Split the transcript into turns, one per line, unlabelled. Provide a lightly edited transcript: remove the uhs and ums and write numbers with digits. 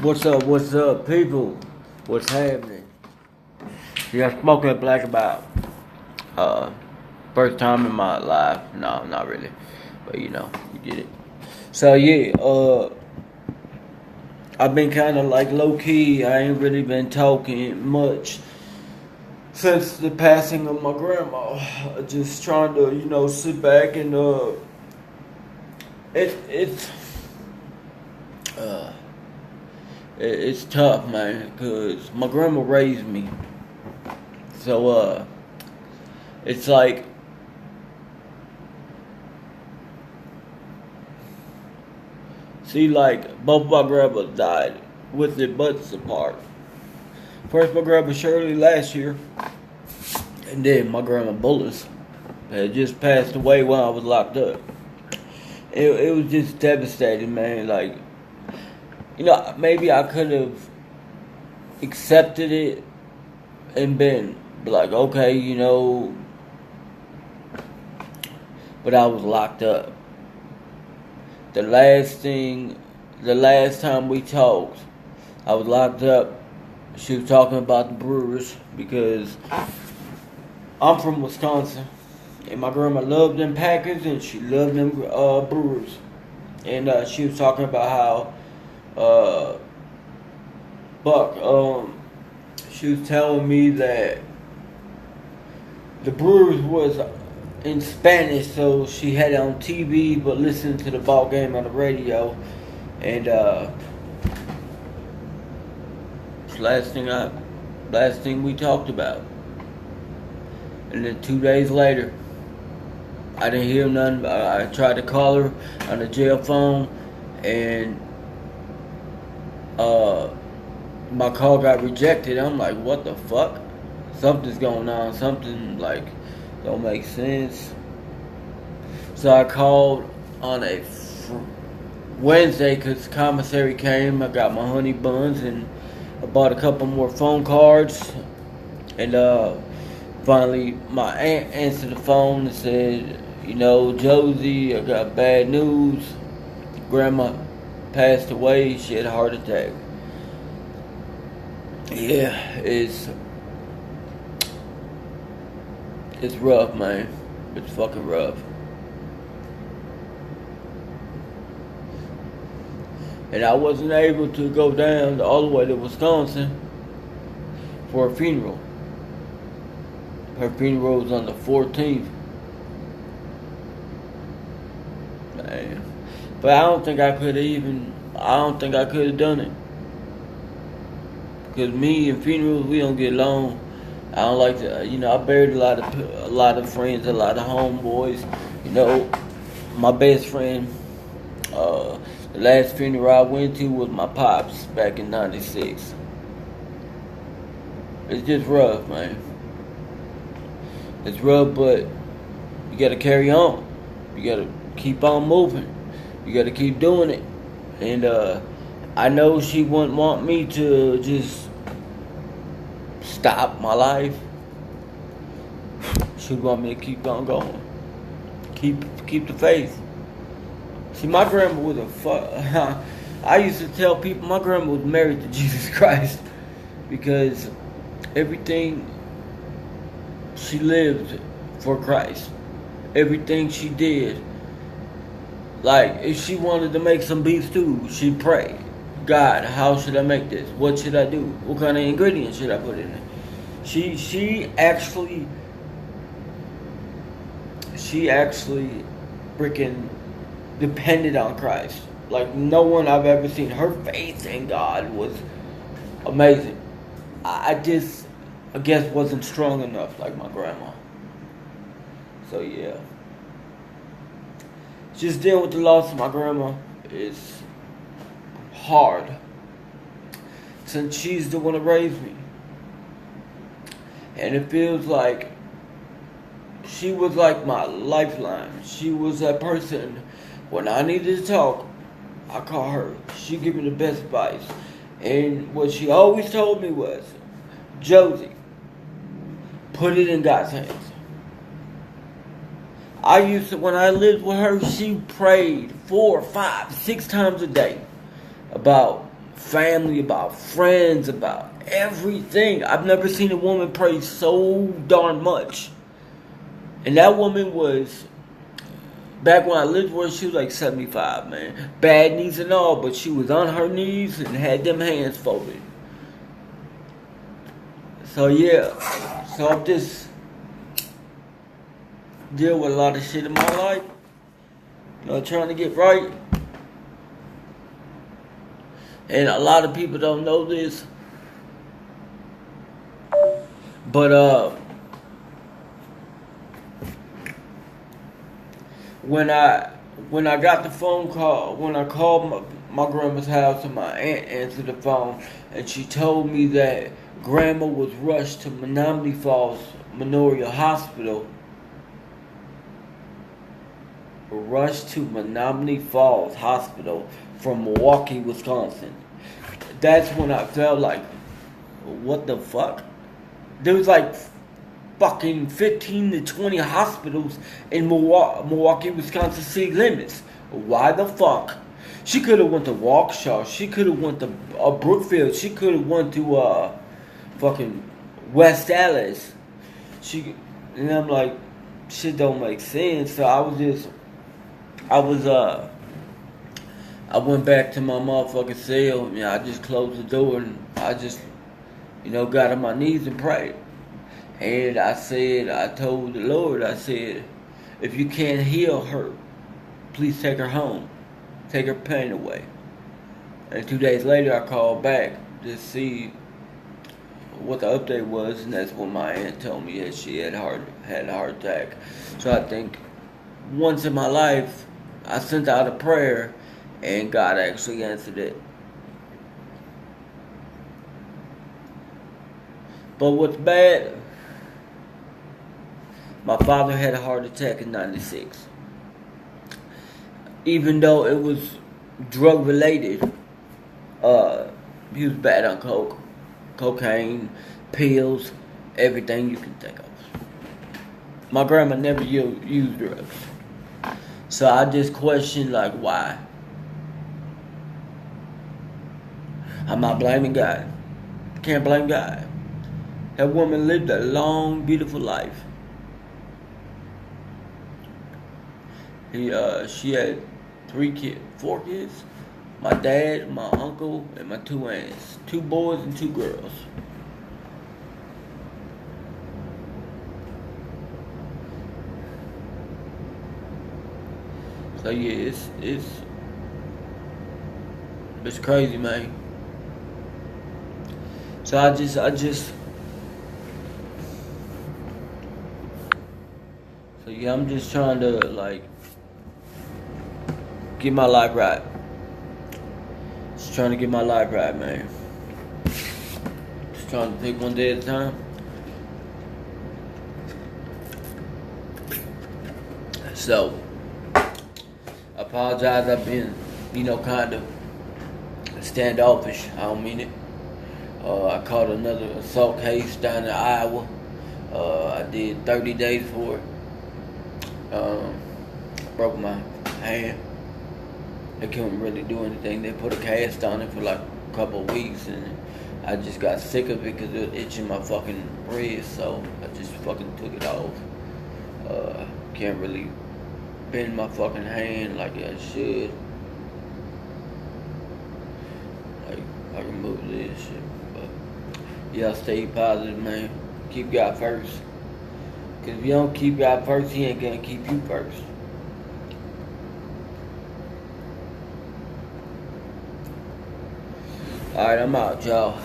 What's up, people? What's happening? Yeah, smoking black about uh first time in my life. No, not really. But you get it. So yeah, I've been kinda like low key, I ain't really been talking much since the passing of my grandma. Just trying to, sit back and it's uh it's tough, man, cause my grandma raised me. So it's like see, like both my grandmas died with their butts apart. First, my grandma Shirley last year, and then my grandma Bullis had just passed away while I was locked up. It was just devastating, man. Like, maybe I could have accepted it and been like, okay, but I was locked up. The last time we talked, I was locked up. She was talking about the Brewers because I'm from Wisconsin, and my grandma loved them Packers and she loved them Brewers. And she was talking about how Buck. She was telling me that the Brewers was in Spanish, so she had it on TV, but listened to the ball game on the radio. And last thing we talked about. And then 2 days later, I didn't hear nothing. I tried to call her on the jail phone, and my call got rejected. I'm like, what the fuck? Something's going on. Something like don't make sense. So I called on a Wednesday because commissary came. I got my honey buns and I bought a couple more phone cards. And finally my aunt answered the phone and said, Josie, I got bad news. Grandma passed away. She had a heart attack. Yeah, it's rough, man. It's fucking rough. And I wasn't able to go down all the way to Wisconsin for a funeral. Her funeral was on the 14th. Man. But I don't think I could have done it. Because me and funerals, we don't get along. I don't like to, I buried a lot of friends, a lot of homeboys. My best friend, the last funeral I went to was my pops back in '96. It's just rough, man. It's rough, but you gotta carry on. You gotta keep on moving. You gotta keep doing it. And I know she wouldn't want me to just stop my life. She'd want me to keep on going. Keep the faith. See, my grandma was I used to tell people my grandma was married to Jesus Christ because everything she lived for Christ. Everything she did. Like, if she wanted to make some beef stew, she'd pray. God, how should I make this? What should I do? What kind of ingredients should I put in it? She actually freaking depended on Christ. Like no one I've ever seen. Her faith in God was amazing. I guess wasn't strong enough like my grandma. So yeah. Just dealing with the loss of my grandma is hard. Since she's the one that raised me. And it feels like she was like my lifeline. She was that person when I needed to talk, I call her. She give me the best advice. And what she always told me was, Josie, put it in God's hands. When I lived with her, she prayed 4, 5, 6 times a day about family, about friends, about everything. I've never seen a woman pray so darn much. And that woman was, back when I lived with her, she was like 75, man. Bad knees and all, but she was on her knees and had them hands folded. So yeah, so I'm just deal with a lot of shit in my life. You know, trying to get right. And a lot of people don't know this. But when I got the phone call, when I called my grandma's house and my aunt answered the phone and she told me that grandma was rushed to Menominee Falls Memorial Hospital. Rushed to Menominee Falls Hospital from Milwaukee, Wisconsin. That's when I felt like, what the fuck? There was like fucking 15 to 20 hospitals in Milwaukee, Wisconsin city limits. Why the fuck? She could have went to Waukesha. She could have went to Brookfield. She could have went to fucking West Allis. And I'm like, shit don't make sense. So I went back to my motherfucking cell. You know, I just closed the door and I just, got on my knees and prayed. And I told the Lord, I said, if you can't heal her, please take her home. Take her pain away. And 2 days later, I called back to see what the update was, and that's when my aunt told me that she had a heart attack. So I think once in my life, I sent out a prayer, and God actually answered it. But what's bad, my father had a heart attack in '96. Even though it was drug related, he was bad on cocaine, pills, everything you can think of. My grandma never used drugs. So I just questioned, like, why? I'm not blaming God. Can't blame God. That woman lived a long, beautiful life. She had 4 kids. My dad, my uncle, and my 2 aunts. 2 boys and 2 girls. So yeah, it's crazy, man. So I just so yeah, I'm just trying to like get my life right. Just trying to get my life right, man. Just trying to take one day at a time. So I apologize, I've been, kind of standoffish. I don't mean it. I caught another assault case down in Iowa. I did 30 days for it. Broke my hand. They couldn't really do anything. They put a cast on it for like a couple of weeks, and I just got sick of it because it was itching my fucking wrist, so I just fucking took it off. Can't really bend my fucking hand like I should. Like, I can move this shit. But yeah, stay positive, man. Keep God first. Because if you don't keep God first, He ain't gonna keep you first. Alright, I'm out, y'all.